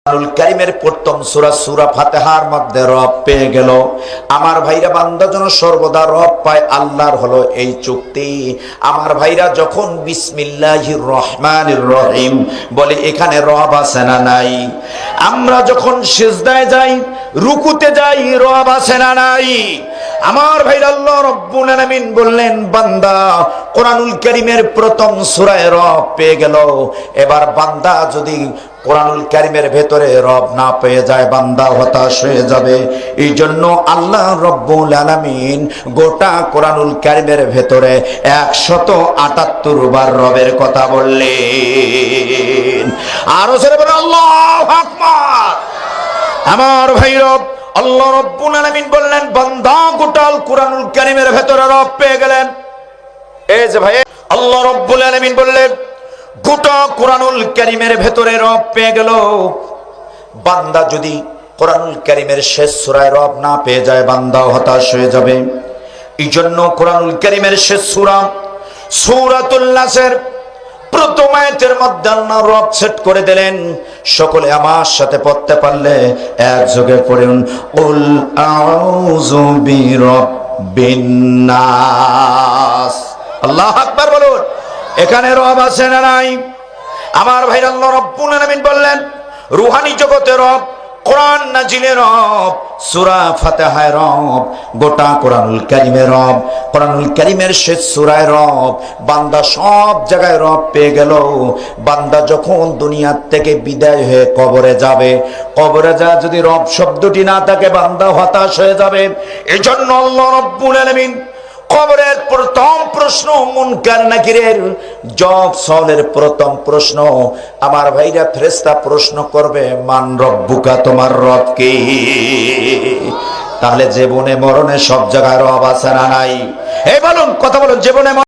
কোরআনুল কারীমের প্রথম সূরা সূরা ফাতিহার মধ্যে রব পেয়ে গেল। আমার ভাইরা, বান্দা যেন সর্বদা রব পায়, আল্লাহর হলো এই চুক্তি। আমার ভাইরা, যখন বিসমিল্লাহির রহমানির রহিম বলে, এখানে রব আছে না নাই? আমরা যখন সিজদায় যাই, রুকুতে যাই, রব আছে না নাই? আমার ভাইরা, আল্লাহ রাব্বুল আলামিন বললেন, বান্দা কোরআনুল কারীমের প্রথম সূরায় রব পেয়ে গেল। এবার বান্দা যদি কোরআনুল কারীমের ভেতরে রব না পেয়ে যায়, বান্দা হতাশ হয়ে যাবে। এই জন্য আল্লাহ রাব্বুল আলামিন গোটা কোরআনুল কারীমের ভেতরে 178 বার রবের কথা বললেন। আরো জোরে বলেন আল্লাহু আকবার। আমার ভাইরা, আল্লাহ রাব্বুল আলামিন বললেন, বান্দা গোটা কোরআনুল কারীমের ভেতরে রব পেয়ে গেলেন। এই যে ভাই, আল্লাহ রাব্বুল আলামিন বললেন, গোটা কোরআনুল কারীমের ভেতরে রব পেয়ে গেল। বান্দা যদি কোরআনুল কারীমের শেষ সূরায় রব না পেয়ে যায়, বান্দা হতাশ হয়ে যাবে। এই জন্য কোরআনুল কারীমের শেষ সূরা সূরাতুল নাসের প্রথম আয়াতের মধ্যে আল্লাহ রব সেট করে দিলেন। সকলে আমার সাথে পড়তে পারলে একযোগে পড়ুন, কুল আউযু বিরাব্বিন নাস। আল্লাহু আকবার বলুন। এখানে রব আছে না নাই? আমার ভাই, আল্লাহ রাব্বুল আলামিন বললেন, রূহানি জগতে রব, কোরআন নাজিলে রব, সূরা ফাতিহায় রব, গোটা কোরআনুল কারীমে রব, কোরআনুল কারীমের শেষ সূরায় রব। বান্দা সব জায়গায় রব পেয়ে গেল। বান্দা যখন দুনিয়ার থেকে বিদায় হয়ে কবরে যাবে, কবরে যা যদি রব শব্দটি না থাকে, বান্দা হতাশ হয়ে যাবে। এজন্য আল্লাহ রাব্বুল আলামিন কবরের প্রথম প্রশ্ন, মুনকার নাকিরের জব সওয়ালের প্রথম প্রশ্ন, আমার ভাইরা, ফেরেশতা প্রশ্ন করবে, মান রব্বুকা, তোমার রব কে? তাহলে জীবনে মরণে সব জায়গায় রব আছে না নাই? এই বলুন, কথা বলুন, জীবনে